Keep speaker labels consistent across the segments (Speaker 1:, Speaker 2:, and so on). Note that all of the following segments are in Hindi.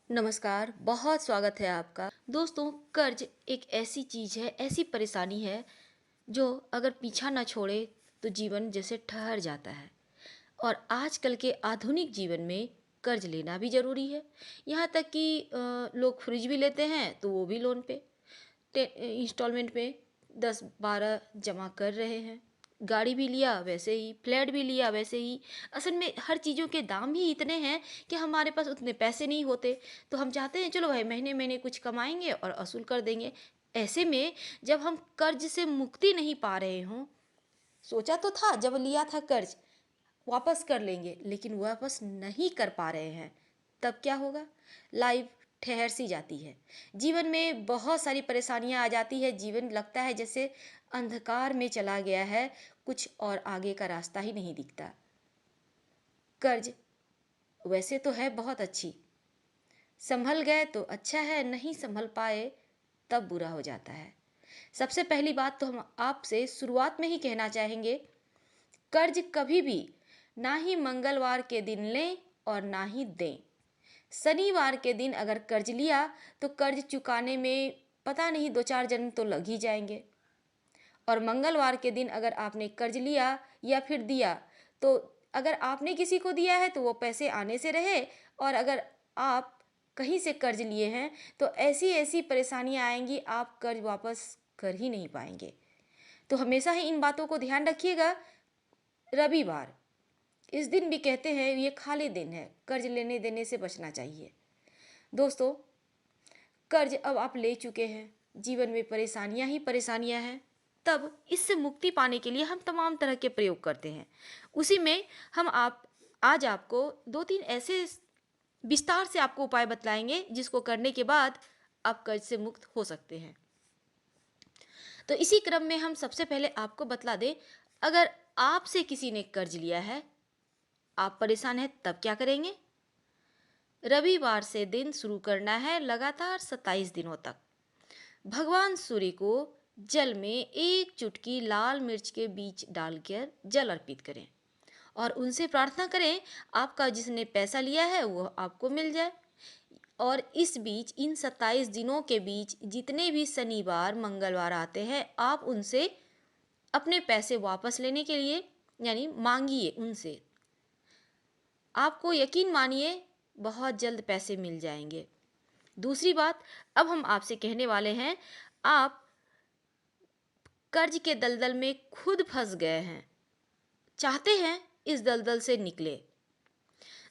Speaker 1: नमस्कार, बहुत स्वागत है आपका। दोस्तों, कर्ज एक ऐसी चीज़ है, ऐसी परेशानी है जो अगर पीछा ना छोड़े तो जीवन जैसे ठहर जाता है। और आजकल के आधुनिक जीवन में कर्ज लेना भी ज़रूरी है। यहाँ तक कि लोग फ्रिज भी लेते हैं तो वो भी लोन पे इंस्टॉलमेंट में 10-12 जमा कर रहे हैं। गाड़ी भी लिया वैसे ही, फ्लैट भी लिया वैसे ही। असल में हर चीज़ों के दाम ही इतने हैं कि हमारे पास उतने पैसे नहीं होते। तो हम चाहते हैं चलो भाई महीने महीने कुछ कमाएंगे और असूल कर देंगे। ऐसे में जब हम कर्ज से मुक्ति नहीं पा रहे हों, सोचा तो था जब लिया था कर्ज वापस कर लेंगे, लेकिन वापस नहीं कर पा रहे हैं, तब क्या होगा? लाइफ ठहर सी जाती है। जीवन में बहुत सारी परेशानियां आ जाती है। जीवन लगता है जैसे अंधकार में चला गया है, कुछ और आगे का रास्ता ही नहीं दिखता। कर्ज वैसे तो है बहुत अच्छी, संभल गए तो अच्छा है, नहीं संभल पाए तब बुरा हो जाता है। सबसे पहली बात तो हम आपसे शुरुआत में ही कहना चाहेंगे, कर्ज कभी भी ना ही मंगलवार के दिन लें और ना ही दें। शनिवार के दिन अगर कर्ज लिया तो कर्ज चुकाने में पता नहीं 2-4 दिन तो लग ही जाएंगे। और मंगलवार के दिन अगर आपने कर्ज लिया या फिर दिया, तो अगर आपने किसी को दिया है तो वो पैसे आने से रहे, और अगर आप कहीं से कर्ज लिए हैं तो ऐसी ऐसी परेशानियां आएंगी, आप कर्ज वापस कर ही नहीं पाएंगे। तो हमेशा ही इन बातों को ध्यान रखिएगा। रविवार, इस दिन भी कहते हैं ये खाली दिन है, कर्ज लेने देने से बचना चाहिए। दोस्तों, कर्ज अब आप ले चुके हैं, जीवन में परेशानियां ही परेशानियां हैं, तब इससे मुक्ति पाने के लिए हम तमाम तरह के प्रयोग करते हैं। उसी में हम आप आज आपको 2-3 ऐसे विस्तार से आपको उपाय बतलाएंगे जिसको करने के बाद आप कर्ज से मुक्त हो सकते हैं। तो इसी क्रम में हम सबसे पहले आपको बतला दें, अगर आपसे किसी ने कर्ज लिया है, आप परेशान हैं, तब क्या करेंगे? रविवार से दिन शुरू करना है लगातार 27 दिनों तक। भगवान सूर्य को जल में एक चुटकी लाल मिर्च के बीज डालकर जल अर्पित करें और उनसे प्रार्थना करें आपका जिसने पैसा लिया है वो आपको मिल जाए। और इस बीच इन 27 दिनों के बीच जितने भी शनिवार मंगलवार आते हैं, आप उनसे अपने पैसे वापस लेने के लिए यानी मांगिए उनसे। आपको यकीन मानिए बहुत जल्द पैसे मिल जाएंगे। दूसरी बात, अब हम आपसे कहने वाले हैं, आप कर्ज के दलदल में खुद फंस गए हैं, चाहते हैं इस दलदल से निकले।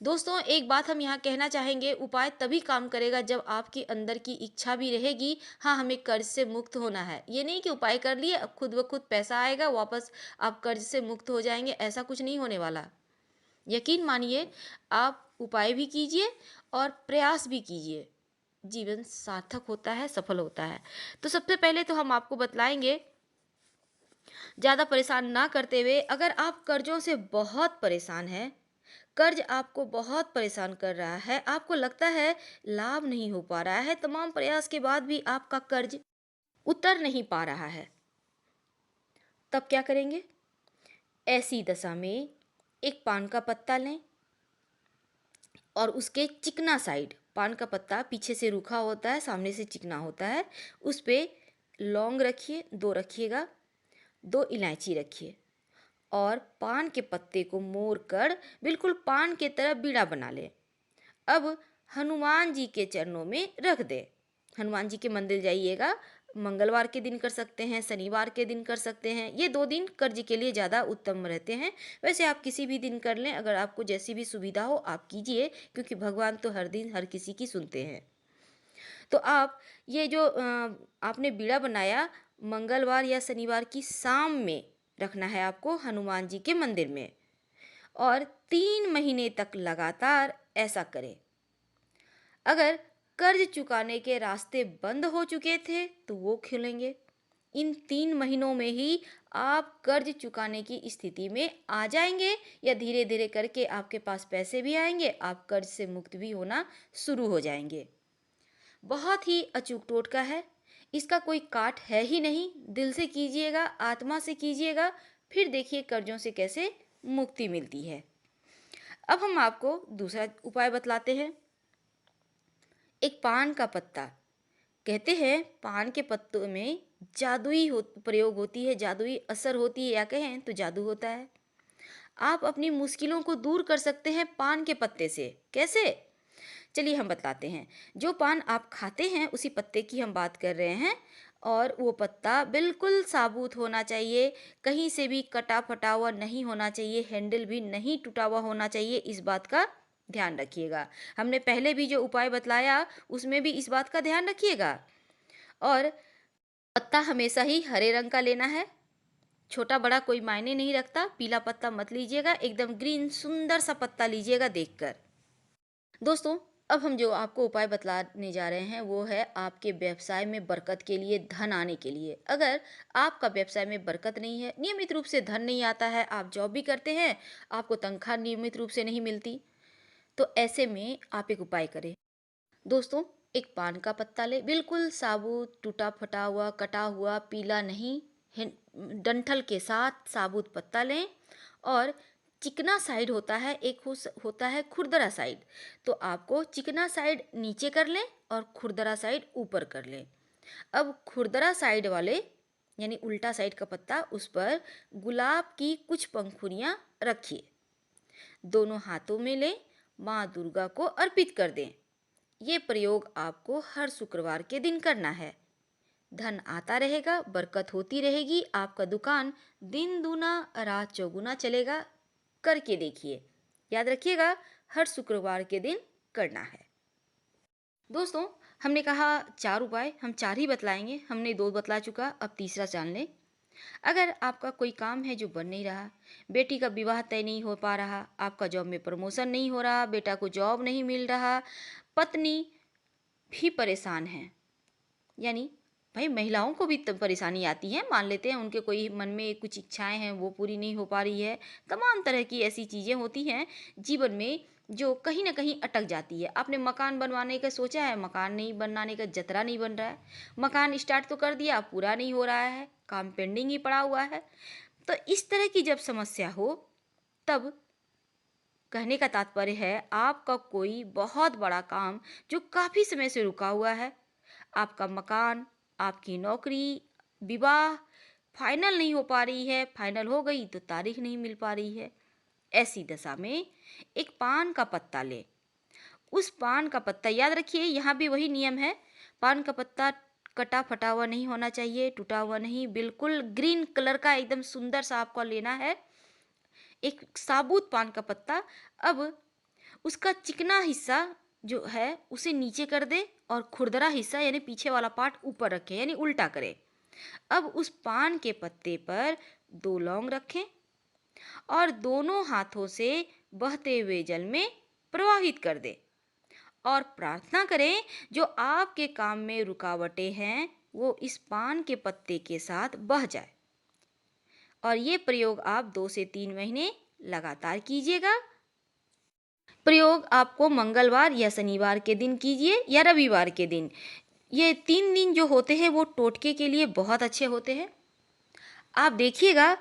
Speaker 1: दोस्तों, एक बात हम यहाँ कहना चाहेंगे, उपाय तभी काम करेगा जब आपकी अंदर की इच्छा भी रहेगी, हाँ हमें कर्ज से मुक्त होना है। ये नहीं कि उपाय कर लिए अब खुद ब खुद पैसा आएगा वापस आप कर्ज से मुक्त हो जाएंगे, ऐसा कुछ नहीं होने वाला। यकीन मानिए, आप उपाय भी कीजिए और प्रयास भी कीजिए, जीवन सार्थक होता है, सफल होता है। तो सबसे पहले तो हम आपको बतलाएंगे, ज़्यादा परेशान ना करते हुए, अगर आप कर्जों से बहुत परेशान हैं, कर्ज आपको बहुत परेशान कर रहा है, आपको लगता है लाभ नहीं हो पा रहा है, तमाम प्रयास के बाद भी आपका कर्ज उतर नहीं पा रहा है, तब क्या करेंगे? ऐसी दशा में एक पान का पत्ता लें और उसके चिकना साइड, पान का पत्ता पीछे से रूखा होता है, सामने से चिकना होता है, उस पे लौंग रखिए, 2 रखिएगा, 2 इलायची रखिए और पान के पत्ते को मोड़ कर बिल्कुल पान के तरह बीड़ा बना लें। अब हनुमान जी के चरणों में रख दें। हनुमान जी के मंदिर जाइएगा, मंगलवार के दिन कर सकते हैं, शनिवार के दिन कर सकते हैं, ये 2 दिन कर्ज के लिए ज़्यादा उत्तम रहते हैं। वैसे आप किसी भी दिन कर लें, अगर आपको जैसी भी सुविधा हो आप कीजिए, क्योंकि भगवान तो हर दिन हर किसी की सुनते हैं। तो आप ये जो आपने बीड़ा बनाया, मंगलवार या शनिवार की शाम में रखना है आपको हनुमान जी के मंदिर में, और 3 महीने तक लगातार ऐसा करें। अगर कर्ज चुकाने के रास्ते बंद हो चुके थे तो वो खुलेंगे। इन 3 महीनों में ही आप कर्ज चुकाने की स्थिति में आ जाएंगे, या धीरे धीरे करके आपके पास पैसे भी आएंगे, आप कर्ज से मुक्त भी होना शुरू हो जाएंगे। बहुत ही अचूक टोटका है, इसका कोई काट है ही नहीं। दिल से कीजिएगा, आत्मा से कीजिएगा, फिर देखिए कर्जों से कैसे मुक्ति मिलती है। अब हम आपको दूसरा उपाय बतलाते हैं। एक पान का पत्ता। कहते हैं पान के पत्तों में जादुई प्रयोग होती है, जादुई असर होती है, या कहें तो जादू होता है। आप अपनी मुश्किलों को दूर कर सकते हैं पान के पत्ते से। कैसे? चलिए हम बतलाते हैं। जो पान आप खाते हैं उसी पत्ते की हम बात कर रहे हैं, और वो पत्ता बिल्कुल साबुत होना चाहिए, कहीं से भी कटा फटा हुआ नहीं होना चाहिए, हैंडल भी नहीं टूटा हुआ होना चाहिए। इस बात का ध्यान रखिएगा। हमने पहले भी जो उपाय बतलाया उसमें भी इस बात का ध्यान रखिएगा। और पत्ता हमेशा ही हरे रंग का लेना है, छोटा बड़ा कोई मायने नहीं रखता। पीला पत्ता मत लीजिएगा, एकदम ग्रीन सुंदर सा पत्ता लीजिएगा देखकर। दोस्तों, अब हम जो आपको उपाय बतलाने जा रहे हैं वो है आपके व्यवसाय में बरकत के लिए, धन आने के लिए। अगर आपका व्यवसाय में बरकत नहीं है, नियमित रूप से धन नहीं आता है, आप जॉब भी करते हैं, आपको तनख्वाह नियमित रूप से नहीं मिलती, तो ऐसे में आप एक उपाय करें। दोस्तों, एक पान का पत्ता ले, बिल्कुल साबुत, टूटा फटा हुआ, कटा हुआ, पीला नहीं, डंठल के साथ साबुत पत्ता लें। और चिकना साइड होता है, एक होता है खुरदरा साइड, तो आपको चिकना साइड नीचे कर लें और खुरदरा साइड ऊपर कर लें। अब खुरदरा साइड वाले यानी उल्टा साइड का पत्ता, उस पर गुलाब की कुछ पंखुड़ियाँ रखिए, दोनों हाथों में लें, माँ दुर्गा को अर्पित कर दें। ये प्रयोग आपको हर शुक्रवार के दिन करना है। धन आता रहेगा, बरकत होती रहेगी, आपका दुकान दिन दूना रात चौगुना चलेगा। करके देखिए, याद रखिएगा हर शुक्रवार के दिन करना है। दोस्तों, हमने कहा 4 उपाय, हम 4 ही बतलाएंगे, हमने 2 बतला चुका, अब तीसरा जान लें। अगर आपका कोई काम है जो बन नहीं रहा, बेटी का विवाह तय नहीं हो पा रहा, आपका जॉब में प्रमोशन नहीं हो रहा, बेटा को जॉब नहीं मिल रहा, पत्नी भी परेशान है, यानी भाई महिलाओं को भी परेशानी आती है, मान लेते हैं उनके कोई मन में कुछ इच्छाएं हैं वो पूरी नहीं हो पा रही है, तमाम तरह की ऐसी चीज़ें होती हैं जीवन में जो कहीं ना कहीं अटक जाती है। आपने मकान बनवाने का सोचा है, मकान नहीं बनाने का जतरा नहीं बन रहा है, मकान स्टार्ट तो कर दिया, पूरा नहीं हो रहा है, काम पेंडिंग ही पड़ा हुआ है। तो इस तरह की जब समस्या हो, तब कहने का तात्पर्य है आपका कोई बहुत बड़ा काम जो काफ़ी समय से रुका हुआ है, आपका मकान, आपकी नौकरी, विवाह फाइनल नहीं हो पा रही है, फाइनल हो गई तो तारीख नहीं मिल पा रही है। ऐसी दशा में एक पान का पत्ता ले। उस पान का पत्ता, याद रखिए यहाँ भी वही नियम है, पान का पत्ता कटा फटा हुआ नहीं होना चाहिए, टूटा हुआ नहीं, बिल्कुल ग्रीन कलर का एकदम सुंदर सा आपको लेना है, एक साबुत पान का पत्ता। अब उसका चिकना हिस्सा जो है उसे नीचे कर दे और खुरदरा हिस्सा यानी पीछे वाला पार्ट ऊपर रखें, यानी उल्टा करें। अब उस पान के पत्ते पर 2 लौंग रखें और दोनों हाथों से बहते हुए जल में प्रवाहित कर दें और प्रार्थना करें जो आपके काम में रुकावटें हैं वो इस पान के पत्ते के साथ बह जाए। और ये प्रयोग आप 2 से 3 महीने लगातार कीजिएगा। प्रयोग आपको मंगलवार या शनिवार के दिन कीजिए या रविवार के दिन। ये 3 दिन जो होते हैं वो टोटके के लिए बहुत अच्छे होते हैं। आप देखिएगा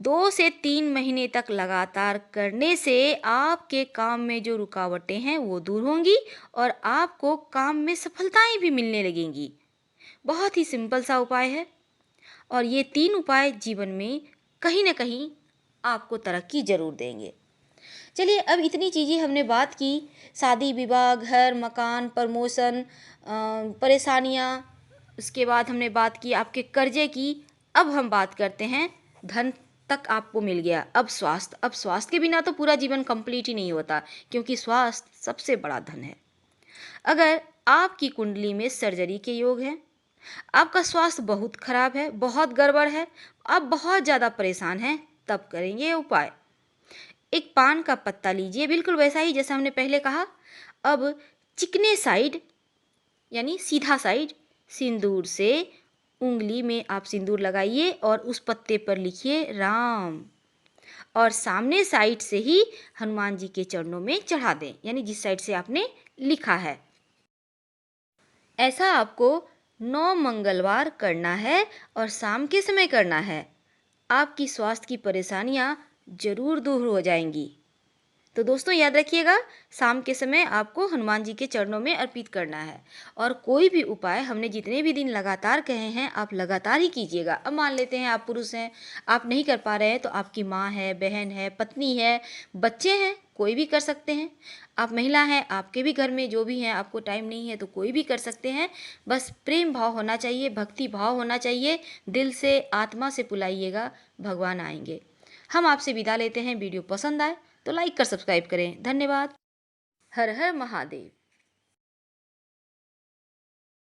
Speaker 1: 2 से 3 महीने तक लगातार करने से आपके काम में जो रुकावटें हैं वो दूर होंगी और आपको काम में सफलताएं भी मिलने लगेंगी। बहुत ही सिंपल सा उपाय है और ये 3 उपाय जीवन में कहीं ना कहीं आपको तरक्की जरूर देंगे। चलिए, अब इतनी चीज़ें हमने बात की, शादी विवाह, घर मकान, प्रमोशन, परेशानियाँ, उसके बाद हमने बात की आपके कर्जे की। अब हम बात करते हैं, धन तक आपको मिल गया, अब स्वास्थ्य। अब स्वास्थ्य के बिना तो पूरा जीवन कंप्लीट ही नहीं होता, क्योंकि स्वास्थ्य सबसे बड़ा धन है। अगर आपकी कुंडली में सर्जरी के योग हैं, आपका स्वास्थ्य बहुत खराब है, बहुत गड़बड़ है, आप बहुत ज़्यादा परेशान हैं, तब करेंगे ये उपाय। एक पान का पत्ता लीजिए, बिल्कुल वैसा ही जैसा हमने पहले कहा। अब चिकने साइड यानी सीधा साइड सिंदूर से उंगली में आप सिंदूर लगाइए और उस पत्ते पर लिखिए राम, और सामने साइड से ही हनुमान जी के चरणों में चढ़ा दें, यानी जिस साइड से आपने लिखा है। ऐसा आपको 9 मंगलवार करना है और शाम के समय करना है। आपकी स्वास्थ्य की परेशानियां जरूर दूर हो जाएंगी। तो दोस्तों याद रखिएगा, शाम के समय आपको हनुमान जी के चरणों में अर्पित करना है। और कोई भी उपाय हमने जितने भी दिन लगातार कहे हैं, आप लगातार ही कीजिएगा। अब मान लेते हैं आप पुरुष हैं, आप नहीं कर पा रहे हैं, तो आपकी माँ है, बहन है, पत्नी है, बच्चे हैं, कोई भी कर सकते हैं। आप महिला हैं, आपके भी घर में जो भी हैं, आपको टाइम नहीं है तो कोई भी कर सकते हैं। बस प्रेम भाव होना चाहिए, भक्ति भाव होना चाहिए, दिल से आत्मा से बुलाइएगा, भगवान आएंगे। हम आपसे विदा लेते हैं। वीडियो पसंद आए तो लाइक कर सब्सक्राइब करें। धन्यवाद। हर हर महादेव।